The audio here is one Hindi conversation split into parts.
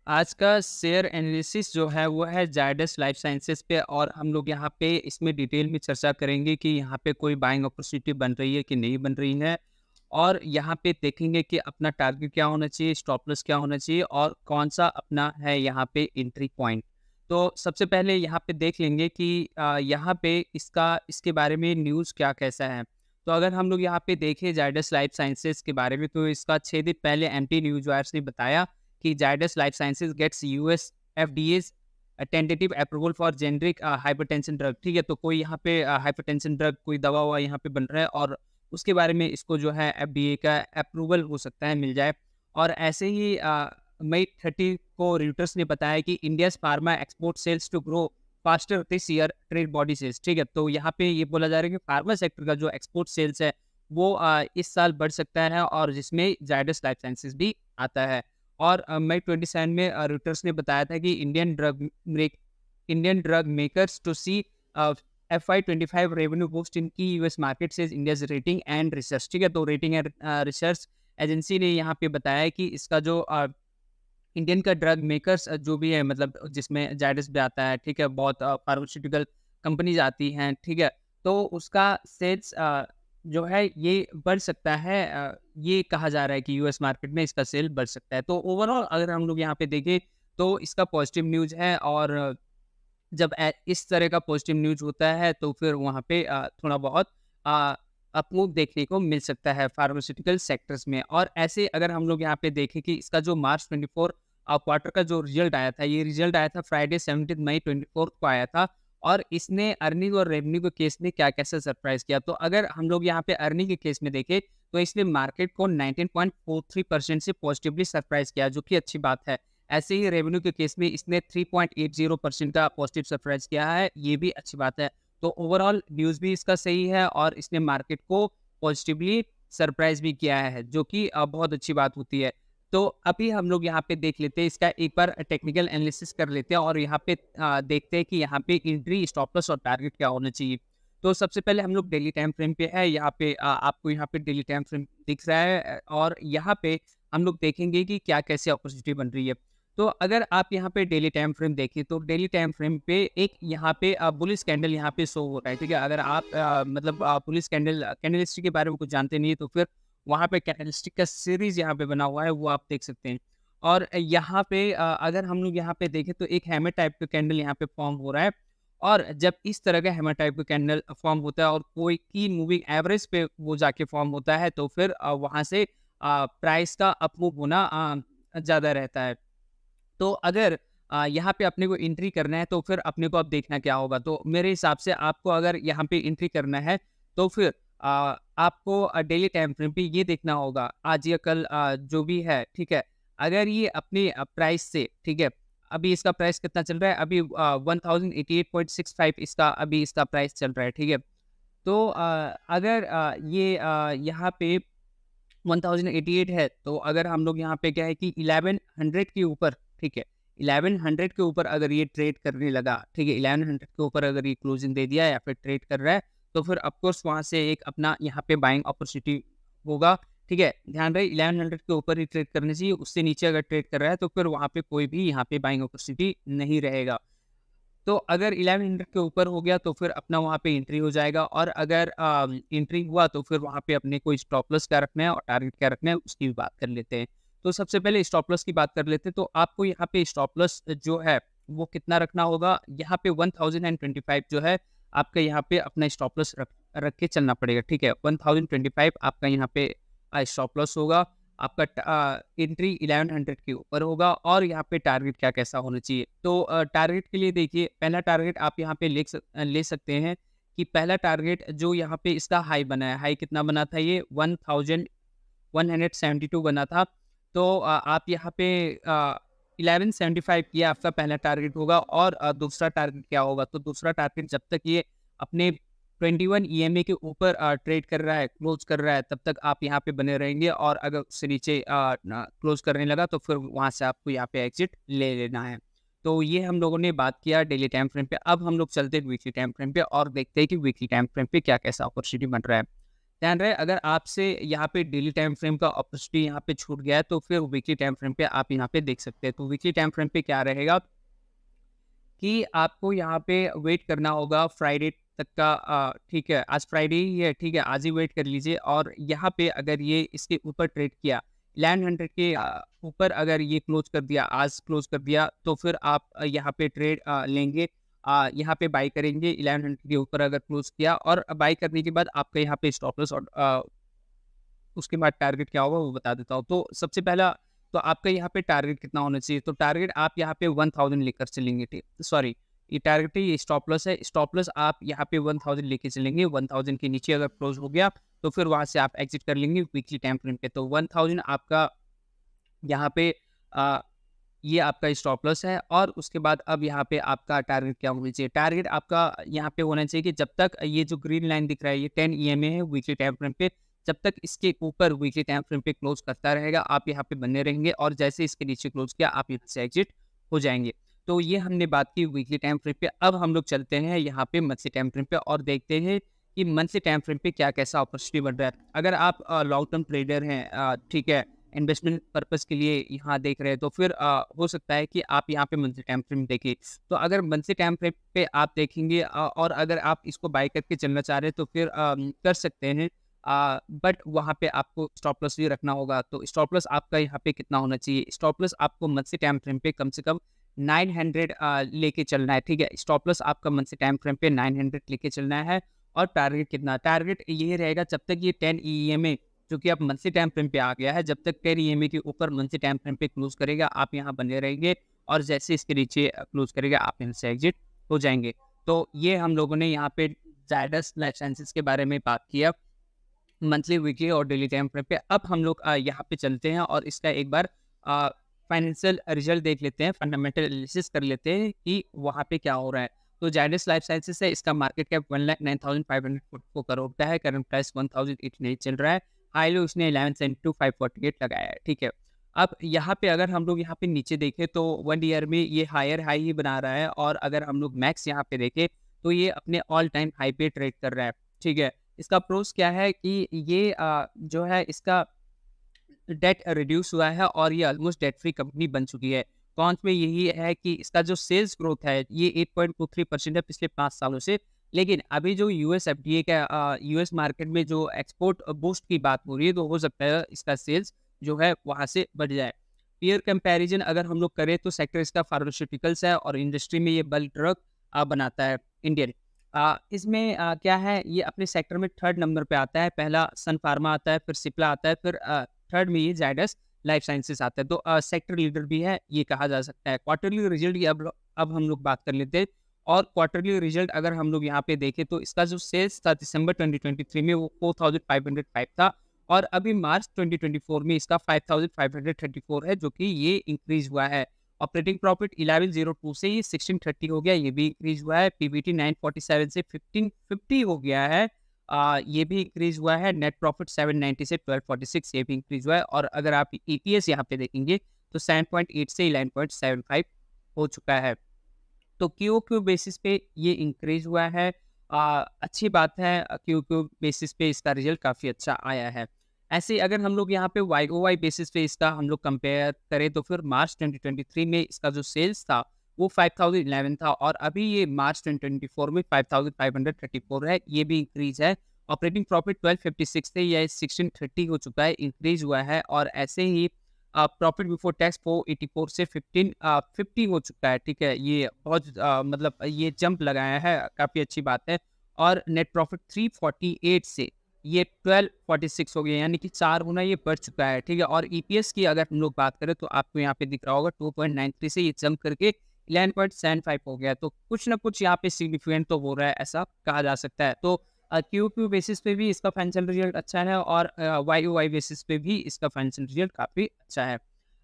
आज का शेयर एनालिसिस जो है वो है जायडस लाइफ साइंसेज पे, और हम लोग यहाँ पे इसमें डिटेल में चर्चा करेंगे कि यहाँ पे कोई बाइंग अपॉर्चुनिटी बन रही है कि नहीं बन रही है। और यहाँ पे देखेंगे कि अपना टारगेट क्या होना चाहिए, स्टॉप लॉस क्या होना चाहिए और कौन सा अपना है यहाँ पे एंट्री पॉइंट। तो सबसे पहले यहाँ पे देख लेंगे कि यहाँ पे इसके बारे में न्यूज़ क्या कैसा है। तो अगर हम लोग यहाँ पे देखें जायडस लाइफ साइंसेज के बारे में, तो इसका 6 दिन पहले एमटी न्यूज़ वायर्स ने बताया कि Zydus Life Sciences gets US FDA's tentative approval for generic hypertension drug. ठीक है, तो कोई यहाँ पे हाइपरटेंशन ड्रग कोई दवा हुआ यहाँ पे बन रहा है और उसके बारे में इसको जो है एफडीए का अप्रूवल हो सकता है मिल जाए। और ऐसे ही मई 30 को रिटर्स ने बताया कि India's pharma export sales to grow faster this year trade body sales. ठीक है, तो यहाँ पे ये बोला जा रहा है कि फार्मा सेक्टर का जो एक्सपोर्ट सेल्स है वो इस साल बढ़ सकता है, और जिसमें जायडस लाइफ साइंसेज भी आता है। और मई 27 में रॉयटर्स ने बताया था कि Indian drug makers to see FY25 revenue boost in की यूएस मार्केट से इंडियाज रेटिंग एंड रिसर्च। ठीक है, तो रेटिंग एंड रिसर्च एजेंसी ने यहाँ पे बताया कि इसका जो इंडियन का ड्रग मेकर्स जो भी है, मतलब जिसमें जायडस भी आता है, ठीक है, बहुत फार्मास्यूटिकल कंपनीज आती हैं, ठीक है, तो उसका सेल्स जो है ये बढ़ सकता है। ये कहा जा रहा है कि यूएस मार्केट में इसका सेल बढ़ सकता है। तो ओवरऑल अगर हम लोग यहाँ पे देखें तो इसका पॉजिटिव न्यूज़ है। और जब इस तरह का पॉजिटिव न्यूज़ होता है तो फिर वहाँ पे थोड़ा बहुत अपमूव देखने को मिल सकता है फार्मास्यूटिकल सेक्टर्स में। और ऐसे अगर हम लोग यहाँ पे देखें कि इसका जो मार्च 24 क्वार्टर का जो रिजल्ट आया था, ये रिजल्ट आया था फ्राइडे 17 मई 24 को आया था। और इसने अर्निंग और रेवेन्यू के केस में क्या कैसे सरप्राइज किया, तो अगर हम लोग यहाँ पे अर्निंग के केस में देखें तो इसने मार्केट को 19.43% से पॉजिटिवली सरप्राइज किया, जो कि अच्छी बात है। ऐसे ही रेवेन्यू के केस में इसने 3.80% का पॉजिटिव सरप्राइज किया है, ये भी अच्छी बात है। तो ओवरऑल न्यूज़ भी इसका सही है और इसने मार्केट को पॉजिटिवली सरप्राइज भी किया है, जो कि बहुत अच्छी बात होती है। तो अभी हम लोग यहाँ पे देख लेते हैं, इसका एक बार टेक्निकल एनालिसिस कर लेते हैं और यहाँ पे देखते हैं कि यहाँ पे एंट्री, स्टॉप लॉस और टारगेट क्या होना चाहिए। तो सबसे पहले हम लोग डेली टाइम फ्रेम पे है, यहाँ पे आपको यहाँ पे डेली टाइम फ्रेम दिख रहा है, और यहाँ पे हम लोग देखेंगे कि क्या कैसे अपॉर्चुनिटी बन रही है। तो अगर आप यहाँ पे डेली टाइम फ्रेम देखें तो डेली टाइम फ्रेम पे एक यहाँ पे बुलिश कैंडल यहाँ पे शो हो रहा है। ठीक है, अगर आप मतलब बुलिश कैंडलस्टिक के बारे में कुछ जानते नहीं है तो फिर वहाँ पे कैंडलस्टिक का सीरीज यहाँ पे बना हुआ है, वो आप देख सकते हैं। और यहाँ पे अगर हम लोग यहाँ पे देखें तो एक हैमर टाइप का कैंडल यहाँ पे फॉर्म हो रहा है। और जब इस तरह का हैमर टाइप का कैंडल फॉर्म होता है और कोई की मूविंग एवरेज पे वो जाके फॉर्म होता है, तो फिर वहाँ से प्राइस का अपमूव होना ज़्यादा रहता है। तो अगर यहाँ पे अपने को एंट्री करना है तो फिर अपने को अब देखना क्या होगा, तो मेरे हिसाब से आपको अगर यहाँ पे एंट्री करना है तो फिर आपको डेली टाइम फ्रेम पे ये देखना होगा आज या कल जो भी है, ठीक है, अगर ये अपने प्राइस से, ठीक है, अभी इसका प्राइस कितना चल रहा है, अभी 1088.65 इसका अभी इसका प्राइस चल रहा है, ठीक है। तो अगर ये यहाँ पे 1088 है, तो अगर हम लोग यहाँ पे क्या है कि 1100 के ऊपर, ठीक है, 1100 के ऊपर अगर ये ट्रेड करने लगा, ठीक है, 1100 के ऊपर अगर ये क्लोजिंग दे दिया या फिर ट्रेड कर रहा है, तो फिर ऑफकोर्स वहाँ से एक अपना यहाँ पे बाइंग अपॉर्चुनिटी होगा। ठीक है, ध्यान रहे 1100 के ऊपर ही ट्रेड करने चाहिए, उससे नीचे अगर ट्रेड कर रहा है तो फिर वहाँ पे कोई भी यहाँ पे बाइंग अपॉर्चुनिटी नहीं रहेगा। तो अगर 1100 के ऊपर हो गया तो फिर अपना वहाँ पे एंट्री हो जाएगा, और अगर एंट्री हुआ तो फिर वहाँ पे अपने को स्टॉप लॉस क्या रखना है और टारगेट क्या रखना है उसकी भी बात कर लेते हैं। तो सबसे पहले स्टॉप लॉस की बात कर लेते हैं। तो आपको यहाँ पे स्टॉप लॉस जो है वो कितना रखना होगा, यहाँ पे 1025 जो है आपका यहाँ पे अपना स्टॉप लॉस रख के चलना पड़ेगा। ठीक है, 1025 आपका यहाँ पे स्टॉप लॉस होगा, आपका एंट्री 1100 के ऊपर होगा, और यहाँ पे टारगेट क्या कैसा होना चाहिए। तो टारगेट के लिए देखिए, पहला टारगेट आप यहाँ पे ले सकते हैं कि पहला टारगेट जो यहाँ पे इसका हाई बना है, हाई कितना बना था, ये 1172 बना था। तो आप यहाँ पे 1175 ये आपका पहला टारगेट होगा। और दूसरा टारगेट क्या होगा, तो दूसरा टारगेट जब तक ये अपने 21 ईएमए के ऊपर ट्रेड कर रहा है, क्लोज कर रहा है, तब तक आप यहाँ पे बने रहेंगे, और अगर उससे नीचे क्लोज करने लगा तो फिर वहाँ से आपको यहाँ पे एग्जिट ले लेना है। तो ये हम लोगों ने बात किया डेली टाइम फ्रेम पे। अब हम लोग चलते हैं वीकली टाइम फ्रेम पे और देखते हैं कि वीकली टाइम फ्रेम पे क्या कैसा अपॉर्चुनिटी बन रहा है। ध्यान रहे अगर आपसे यहाँ पे डेली टाइम फ्रेम का अपॉर्चुनिटी यहाँ पे छूट गया है तो फिर वीकली टाइम फ्रेम पे आप यहाँ पे देख सकते हैं। तो वीकली टाइम फ्रेम पे क्या रहेगा कि आपको यहाँ पे वेट करना होगा फ्राइडे तक का, ठीक है, आज फ्राइडे ही है, ठीक है, आज ही वेट कर लीजिए और यहाँ पे अगर ये इसके ऊपर ट्रेड किया 1100 के ऊपर, अगर ये क्लोज कर दिया, आज क्लोज कर दिया, तो फिर आप यहाँ पे ट्रेड लेंगे, यहाँ पे बाई करेंगे 1100 के ऊपर अगर क्लोज किया, और बाई करने के बाद आपका यहाँ पे स्टॉप लॉस और उसके बाद टारगेट क्या होगा वो बता देता हूँ। तो सबसे पहला तो आपका यहाँ पे टारगेट कितना होना चाहिए, तो टारगेट आप यहाँ पे 1000 लेकर चलेंगे, ठीक, सॉरी, ये टारगेट है, ये स्टॉप लॉस है, स्टॉप लॉस आप यहाँ पे 1000 लेके चलेंगे। 1000 के नीचे अगर क्लोज हो गया तो फिर वहाँ से आप एग्जिट कर लेंगे वीकली टाइम फ्रेम पे। तो 1000 आपका यहाँ पे ये आपका स्टॉप लॉस है, और उसके बाद अब यहाँ पे आपका टारगेट क्या होना चाहिए, टारगेट आपका यहाँ पे होना चाहिए कि जब तक ये जो ग्रीन लाइन दिख रहा है ये 10 EMA है वीकली टाइम फ्रेम पे, जब तक इसके ऊपर वीकली टाइम फ्रेम पे क्लोज करता रहेगा आप यहाँ पे बने रहेंगे, और जैसे इसके नीचे क्लोज किया आप यहाँ से एग्जिट हो जाएंगे। तो ये हमने बात की वीकली टाइम फ्रेम पे। अब हम लोग चलते हैं यहाँ पे मंथली टाइम फ्रेम पे और देखते हैं कि मंथली टाइम फ्रेम पे क्या कैसा अपॉर्चुनिटी बन रहा है। अगर आप लॉन्ग टर्म ट्रेडर हैं, ठीक है, इन्वेस्टमेंट पर्पस के लिए यहाँ देख रहे हैं, तो फिर हो सकता है कि आप यहाँ पे मंथली टाइम फ्रेम देखिए। तो अगर मंथली टाइम फ्रेम पे आप देखेंगे और अगर आप इसको बाय करके चलना चाह रहे हैं तो फिर कर सकते हैं, बट वहाँ पे आपको स्टॉप लॉस भी रखना होगा। तो स्टॉप लॉस आपका यहाँ पे कितना होना चाहिए, स्टॉप लॉस आपको मंथली टाइम फ्रेम पे कम से कम 900 लेके चलना है, ठीक है, स्टॉप लॉस आपका मंथली टाइम फ्रेम पे 900 लेके चलना है। और टारगेट कितना, टारगेट ये रहेगा जब तक ये 10 EMA जो कि अब मंथली टाइम फ्रेम पे आ गया है, जब तक 10 EMA के ऊपर मंथली टाइम फ्रेम पे क्लोज करेगा आप यहाँ बने रहेंगे, और जैसे इसके नीचे क्लोज करेगा आप यहाँ से एग्जिट हो जाएंगे। तो ये हम लोगों ने यहाँ पे जायडस लाइफ साइंसेज के बारे में बात किया, मंथली, वीकली और डेली टाइम फ्रेम पे। अब हम लोग यहाँ पे चलते हैं और इसका एक बार फाइनेंशियल रिजल्ट देख लेते हैं, फंडामेंटल एनालिसिस कर लेते हैं कि वहाँ पे क्या हो रहा है। तो जायडस लाइफ साइंसेज है, इसका मार्केट कैप 1,09,544 करोड़ का है, करंट प्राइस 1089 चल रहा है, हाई लो उसने 11,548 लगाया है, ठीक है। अब यहाँ पे अगर हम लोग यहाँ पे नीचे देखें तो 1 ईयर में ये हायर हाई ही बना रहा है, और अगर हम लोग मैक्स यहाँ पे देखें तो ये अपने ऑल टाइम हाई पे ट्रेड कर रहा है, ठीक है। इसका प्रोस क्या है कि ये जो है इसका डेट रिड्यूस हुआ है और ये ऑलमोस्ट डेट फ्री कंपनी बन चुकी है। कॉन्स में यही है कि इसका जो सेल्स ग्रोथ है ये 8.23% है पिछले 5 सालों से। लेकिन अभी जो यूएस एफडीए का यूएस मार्केट में जो एक्सपोर्ट बूस्ट की बात हो रही है, तो हो सकता है इसका सेल्स जो है वहाँ से बढ़ जाए। पीयर कंपैरिजन अगर हम लोग करें तो सेक्टर इसका फार्मास्यूटिकल्स है और इंडस्ट्री में ये बल्क ड्रग बनाता है इंडियन। इसमें क्या है, ये अपने सेक्टर में 3rd नंबर पे आता है, पहला सन फार्मा आता है, फिर सिप्ला आता है, फिर 3rd में ये जायडस लाइफ साइंसेज आता है। तो सेक्टर लीडर भी है ये कहा जा सकता है। क्वार्टरली रिजल्ट की अब हम लोग बात कर लेते हैं, और क्वार्टरली रिजल्ट अगर हम लोग यहाँ पे देखें तो इसका जो सेल्स था दिसंबर 2023 में वो 4505 था, और अभी मार्च 2024 में इसका 5534 है, जो कि ये इंक्रीज हुआ है। ऑपरेटिंग प्रॉफिट 1102 से ये 1630 हो गया, ये भी इंक्रीज हुआ है। पीबीटी 947 से 1550 हो गया है, ये भी इंक्रीज हुआ है। नेट प्रॉफिट 790 से 1246, ये भी इंक्रीज हुआ है। और अगर आप ईपीएस यहाँ पे देखेंगे तो 7.8 से 11.75 हो चुका है। तो क्यू बेसिस पे ये इंक्रीज हुआ है, अच्छी बात है, क्यू बेसिस पे इसका रिजल्ट काफ़ी अच्छा आया है। ऐसे अगर हम लोग यहाँ पे वाई बेसिस पे इसका हम लोग कंपेयर करें तो फिर मार्च 2023 में इसका जो सेल्स था वो 5011 था, और अभी ये मार्च 2024 में 5534 है, ये भी इंक्रीज है। ऑपरेटिंग प्रॉफिट 1256 थे, यह 1630 हो चुका है, इंक्रीज हुआ है। और ऐसे ही प्रॉफिट बिफोर टैक्स 484 से 1550 हो चुका है, ठीक है, ये बहुत मतलब ये जंप लगाया है, काफ़ी अच्छी बात है। और नेट प्रॉफिट 348 से ये 1246 हो गया, यानी कि 4 गुना ये बढ़ चुका है, ठीक है। और ईपीएस की अगर हम लोग बात करें तो आपको यहाँ पे दिख रहा होगा 2.93 से ये जंप करके 11.75 हो गया। तो कुछ ना कुछ यहाँ पे सिग्निफिकेंट तो हो रहा है, ऐसा कहा जा सकता है। तो क्यू बेसिस पे भी इसका फाइनेंशियल रिजल्ट अच्छा है, और वाई बेसिस पे भी इसका फाइनेंशियल रिजल्ट काफ़ी अच्छा है।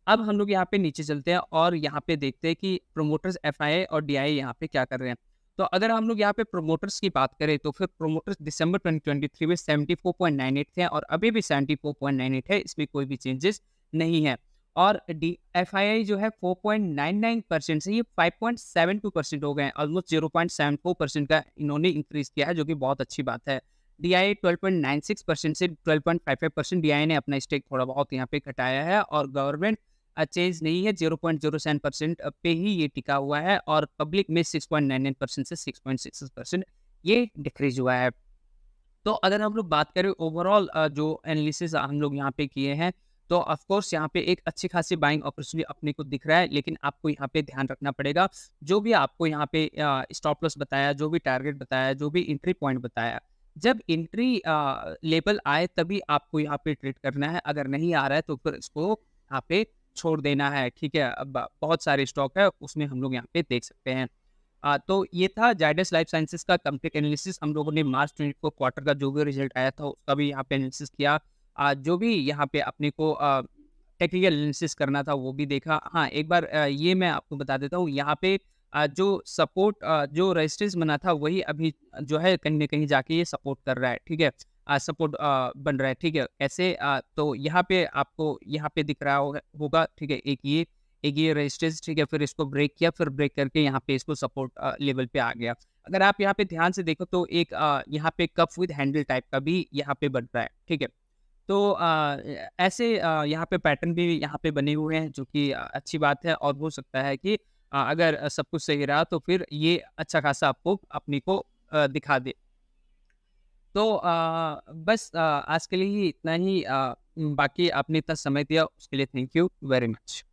अब हम लोग यहाँ पे नीचे चलते हैं और यहाँ पे देखते हैं कि प्रोमोटर्स एफआईआई और डीआई यहाँ पे क्या कर रहे हैं। तो अगर हम लोग यहाँ पे प्रोमोटर्स की बात करें तो फिर प्रोमोटर्स दिसंबर 2023 में 74.98 थे, और अभी भी 74.98 है, इसमें कोई भी चेंजेस नहीं है। और डी एफआईआई जो है 4.99% से ये 5.72% हो गए हैं, ऑलमोस्ट 0.74% का इन्होंने इंक्रीज किया है, जो कि बहुत अच्छी बात है। DII 12.96% से 12.55% DII ने अपना स्टेक थोड़ा बहुत यहाँ पे घटाया है और गवर्नमेंट चेंज नहीं है, 0.07% पे ही ये टिका हुआ है और पब्लिक में 6.99% से 6.66% ये डिक्रीज हुआ है। तो अगर हम लोग बात करें ओवरऑल जो एनालिसिस हम लोग यहाँ पे किए हैं, तो ऑफ कोर्स यहाँ पे एक अच्छी खासी बाइंग अपॉर्चुनिटी अपने को दिख रहा है, लेकिन आपको यहाँ पे ध्यान रखना पड़ेगा, जो भी आपको यहाँ पे स्टॉप लॉस बताया, जो भी टारगेट बताया, जो भी एंट्री पॉइंट बताया, जब एंट्री लेवल आए तभी आपको यहाँ पे ट्रेड करना है, अगर नहीं आ रहा है तो फिर इसको यहाँ पे छोड़ देना है, ठीक है? अब बहुत सारे स्टॉक है, उसमें हम लोग यहाँ पे देख सकते हैं। तो ये था जायडस लाइफ साइंसेज़ का कंप्लीट एनालिसिस। हम लोगों ने मार्च 24 क्वार्टर का जो भी रिजल्ट आया था, उसका भी यहाँ पे एनालिसिस किया। जो भी यहाँ पे अपने को टेक्निकल एनालिसिस करना था, वो भी देखा। हाँ, एक बार ये मैं आपको बता देता हूँ, यहाँ पे जो सपोर्ट जो रेजिस्टेंस बना था, वही अभी जो है कहीं न कहीं जाके ये सपोर्ट कर रहा है, ठीक है? सपोर्ट बन रहा है, ठीक है? कैसे? तो यहाँ पे आपको यहाँ पे दिख रहा होगा, ठीक है? एक ये रेजिस्टेंस, ठीक है, फिर इसको ब्रेक किया, फिर ब्रेक करके यहाँ पे इसको सपोर्ट लेवल पे आ गया। अगर आप यहाँ पे ध्यान से देखो तो एक यहाँ पे कप विद हैंडल टाइप का भी यहाँ पे बन रहा है, ठीक है? तो ऐसे यहाँ पे पैटर्न भी यहाँ पे बने हुए हैं, जो कि अच्छी बात है और हो सकता है कि अगर सब कुछ सही रहा तो फिर ये अच्छा खासा आपको अपने को दिखा दे। तो बस आज के लिए ही इतना ही। बाकी आपने इतना समय दिया उसके लिए थैंक यू वेरी मच।